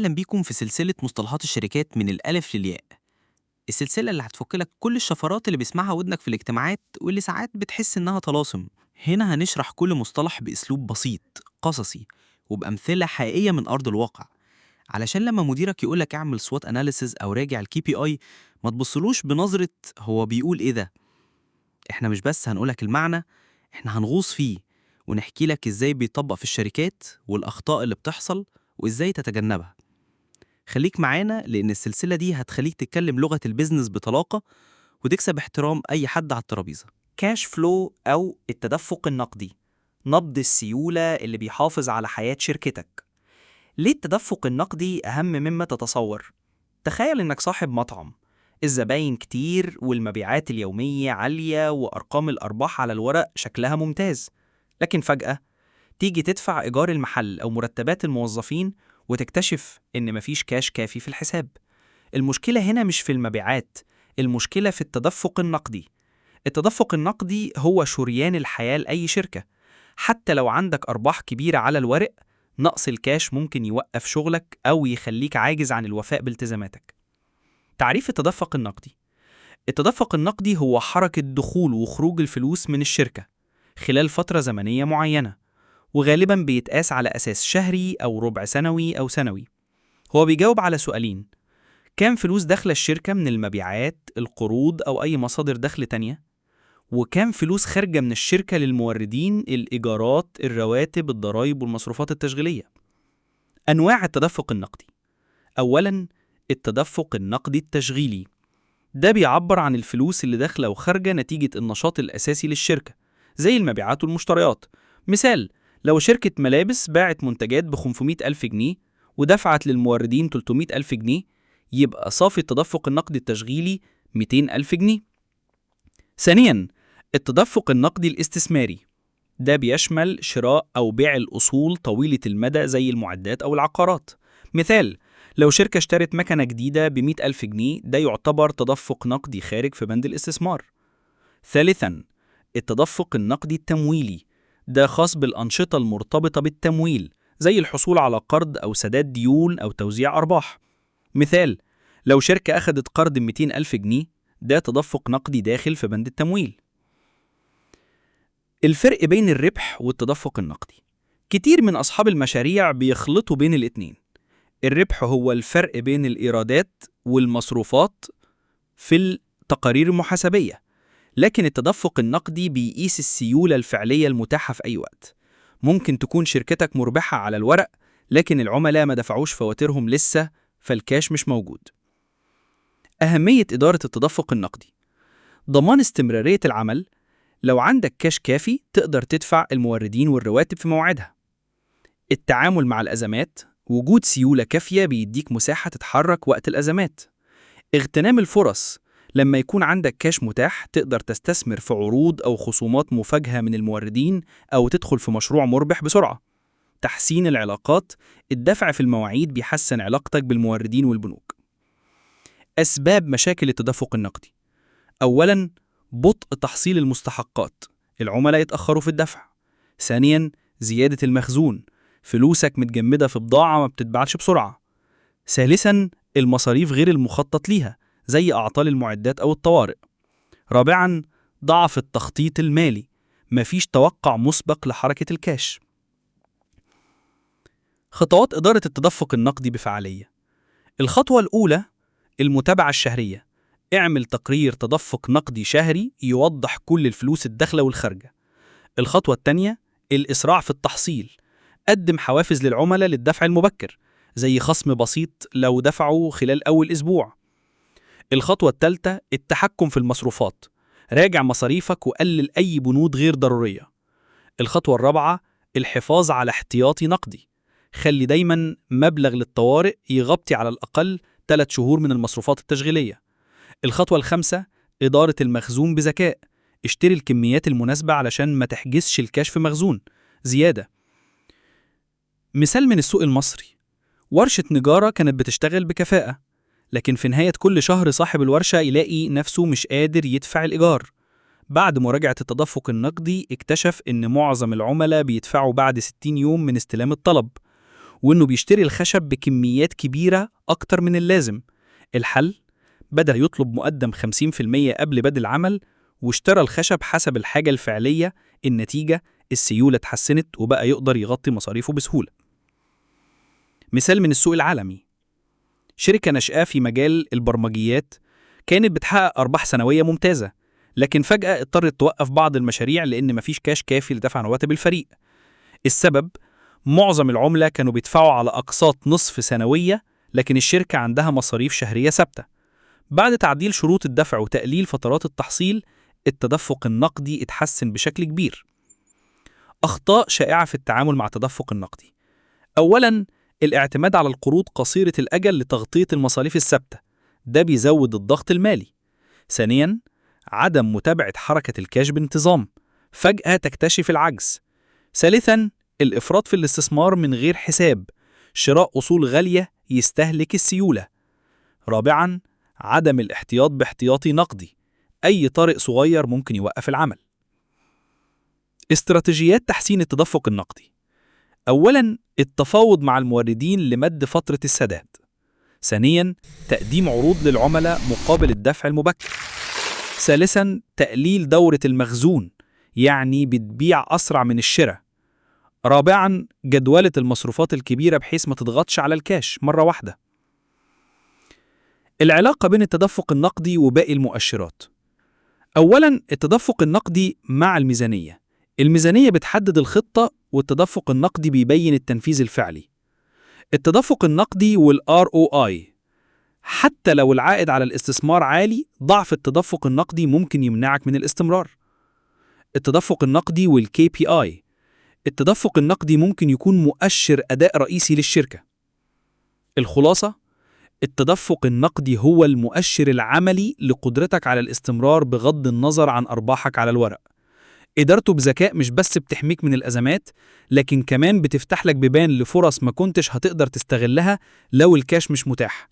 أهلا بيكم في سلسلة مصطلحات الشركات من الألف للياء. السلسلة اللي هتفك لك كل الشفرات اللي بيسمعها ودنك في الاجتماعات واللي ساعات بتحس إنها طلاسم. هنا هنشرح كل مصطلح بأسلوب بسيط قصصي وبأمثلة حقيقية من أرض الواقع، علشان لما مديرك يقولك اعمل SWOT أناليسز أو راجع الكي بي آي ما تبصلوش بنظرة هو بيقول إيه ده. إحنا مش بس هنقولك المعنى، إحنا هنغوص فيه ونحكي لك إزاي بيطبق في الشركات والأخطاء اللي بتحصل وإزاي تتجنبها. خليك معانا لأن السلسلة دي هتخليك تتكلم لغة البيزنس بطلاقة وتكسب احترام أي حد على الترابيزة. كاش فلو أو التدفق النقدي، نبض السيولة اللي بيحافظ على حياة شركتك. ليه التدفق النقدي أهم مما تتصور؟ تخيل إنك صاحب مطعم، الزباين كتير والمبيعات اليومية عالية وأرقام الأرباح على الورق شكلها ممتاز، لكن فجأة تيجي تدفع إيجار المحل أو مرتبات الموظفين وتكتشف إن مفيش كاش كافي في الحساب. المشكلة هنا مش في المبيعات، المشكلة في التدفق النقدي. التدفق النقدي هو شريان الحياة لأي شركة. حتى لو عندك أرباح كبيرة على الورق، نقص الكاش ممكن يوقف شغلك أو يخليك عاجز عن الوفاء بالتزاماتك. تعريف التدفق النقدي: التدفق النقدي هو حركة دخول وخروج الفلوس من الشركة خلال فترة زمنية معينة، وغالباً بيتقاس على أساس شهري أو ربع سنوي أو سنوي. هو بيجاوب على سؤالين: كام فلوس داخل الشركة من المبيعات، القروض أو أي مصادر دخل تانية؟ وكام فلوس خارجة من الشركة للموردين، الإيجارات، الرواتب، الضرائب والمصروفات التشغيلية. أنواع التدفق النقدي: أولاً، التدفق النقدي التشغيلي، ده بيعبر عن الفلوس اللي داخلة وخارجة نتيجة النشاط الأساسي للشركة زي المبيعات والمشتريات. مثال: لو شركة ملابس باعت منتجات ب500 ألف جنيه ودفعت للموردين 300 ألف جنيه، يبقى صافي التدفق النقدي التشغيلي 200 ألف جنيه. ثانياً، التدفق النقدي الاستثماري، ده بيشمل شراء أو بيع الأصول طويلة المدى زي المعدات أو العقارات. مثال: لو شركة اشترت مكنة جديدة ب100 ألف جنيه، ده يعتبر تدفق نقدي خارج في بند الاستثمار. ثالثاً، التدفق النقدي التمويلي، ده خاص بالأنشطة المرتبطة بالتمويل زي الحصول على قرض أو سداد ديون أو توزيع أرباح. مثال: لو شركة أخدت قرض 200 ألف جنيه، ده تدفق نقدي داخل في بند التمويل. الفرق بين الربح والتدفق النقدي: كتير من أصحاب المشاريع بيخلطوا بين الاتنين. الربح هو الفرق بين الإيرادات والمصروفات في التقارير المحاسبية، لكن التدفق النقدي بيقيس السيولة الفعلية المتاحة في أي وقت. ممكن تكون شركتك مربحة على الورق، لكن العملاء ما دفعوش فواتيرهم لسه، فالكاش مش موجود. أهمية إدارة التدفق النقدي: ضمان استمرارية العمل، لو عندك كاش كافي تقدر تدفع الموردين والرواتب في موعدها. التعامل مع الأزمات، وجود سيولة كافية بيديك مساحة تتحرك وقت الأزمات. اغتنام الفرص، لما يكون عندك كاش متاح تقدر تستثمر في عروض أو خصومات مفاجئة من الموردين أو تدخل في مشروع مربح بسرعة. تحسين العلاقات، الدفع في المواعيد بيحسن علاقتك بالموردين والبنوك. أسباب مشاكل التدفق النقدي: أولاً، بطء تحصيل المستحقات، العملاء يتأخروا في الدفع. ثانياً، زيادة المخزون، فلوسك متجمدة في بضاعة ما بتتباعش بسرعة. ثالثاً، المصاريف غير المخطط ليها زي أعطال المعدات أو الطوارئ. رابعاً، ضعف التخطيط المالي، مفيش توقع مسبق لحركة الكاش. خطوات إدارة التدفق النقدي بفعالية: الخطوة الأولى، المتابعة الشهرية. اعمل تقرير تدفق نقدي شهري يوضح كل الفلوس الداخلة والخارجة. الخطوة الثانية، الإسراع في التحصيل. قدم حوافز للعملاء للدفع المبكر زي خصم بسيط لو دفعوا خلال أول أسبوع. الخطوة الثالثة، التحكم في المصروفات. راجع مصاريفك وقلل أي بنود غير ضرورية. الخطوة الرابعة، الحفاظ على احتياطي نقدي. خلي دايما مبلغ للطوارئ يغطي على الأقل 3 شهور من المصروفات التشغيلية. الخطوة الخامسة، إدارة المخزون بذكاء. اشتري الكميات المناسبة علشان ما تحجزش الكاش في مخزون زيادة. مثال من السوق المصري: ورشة نجارة كانت بتشتغل بكفاءة، لكن في نهاية كل شهر صاحب الورشة يلاقي نفسه مش قادر يدفع الإيجار. بعد مراجعة التدفق النقدي اكتشف إن معظم العملاء بيدفعوا بعد 60 يوم من استلام الطلب، وإنه بيشتري الخشب بكميات كبيرة أكتر من اللازم. الحل؟ بدأ يطلب مقدم 50% قبل بدء العمل واشترى الخشب حسب الحاجة الفعلية. النتيجة السيولة اتحسنت وبقى يقدر يغطي مصاريفه بسهولة. مثال من السوق العالمي: شركة ناشئة في مجال البرمجيات كانت بتحقق أرباح سنوية ممتازة، لكن فجأة اضطرت توقف بعض المشاريع لأن مفيش كاش كافي لدفع رواتب الفريق. السبب؟ معظم العملاء كانوا بيدفعوا على أقساط نصف سنوية، لكن الشركة عندها مصاريف شهرية ثابتة. بعد تعديل شروط الدفع وتقليل فترات التحصيل، التدفق النقدي اتحسن بشكل كبير. أخطاء شائعة في التعامل مع التدفق النقدي: أولاً، الاعتماد على القروض قصيرة الأجل لتغطية المصاريف الثابتة، ده بيزود الضغط المالي. ثانياً، عدم متابعة حركة الكاش بانتظام، فجأة تكتشف العجز. ثالثاً، الإفراط في الاستثمار من غير حساب، شراء أصول غالية يستهلك السيولة. رابعاً، عدم الاحتياط باحتياطي نقدي، أي طارئ صغير ممكن يوقف العمل. استراتيجيات تحسين التدفق النقدي: أولاً، التفاوض مع الموردين لمد فترة السداد. ثانياً، تقديم عروض للعملاء مقابل الدفع المبكر. ثالثاً، تقليل دورة المخزون، يعني بتبيع أسرع من الشراء. رابعاً، جدولة المصروفات الكبيرة بحيث ما تضغطش على الكاش مرة واحدة. العلاقة بين التدفق النقدي وباقي المؤشرات: أولاً، التدفق النقدي مع الميزانية. الميزانية بتحدد الخطة والتدفق النقدي بيبين التنفيذ الفعلي. التدفق النقدي والROI: حتى لو العائد على الاستثمار عالي، ضعف التدفق النقدي ممكن يمنعك من الاستمرار. التدفق النقدي والKPI: التدفق النقدي ممكن يكون مؤشر أداء رئيسي للشركة. الخلاصة: التدفق النقدي هو المؤشر العملي لقدرتك على الاستمرار بغض النظر عن أرباحك على الورق. إدارته بذكاء مش بس بتحميك من الأزمات، لكن كمان بتفتح لك بيبان لفرص ما كنتش هتقدر تستغلها لو الكاش مش متاح.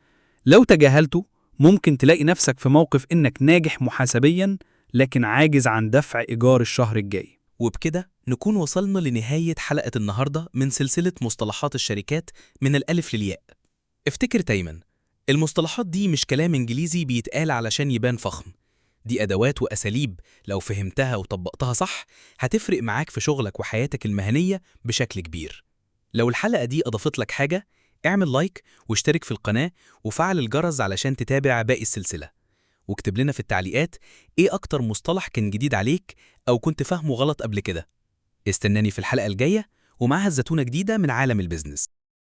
لو تجاهلته، ممكن تلاقي نفسك في موقف إنك ناجح محاسبياً لكن عاجز عن دفع إيجار الشهر الجاي. وبكده نكون وصلنا لنهاية حلقة النهاردة من سلسلة مصطلحات الشركات من الألف للياء. افتكر دايما، المصطلحات دي مش كلام إنجليزي بيتقال علشان يبان فخم. دي أدوات وأساليب لو فهمتها وطبقتها صح هتفرق معاك في شغلك وحياتك المهنية بشكل كبير. لو الحلقة دي أضافت لك حاجة، اعمل لايك واشترك في القناة وفعل الجرس علشان تتابع باقي السلسلة. واكتب لنا في التعليقات ايه أكتر مصطلح كان جديد عليك أو كنت فاهمه غلط قبل كده. استناني في الحلقة الجاية ومعها الزتونة جديدة من عالم البيزنس.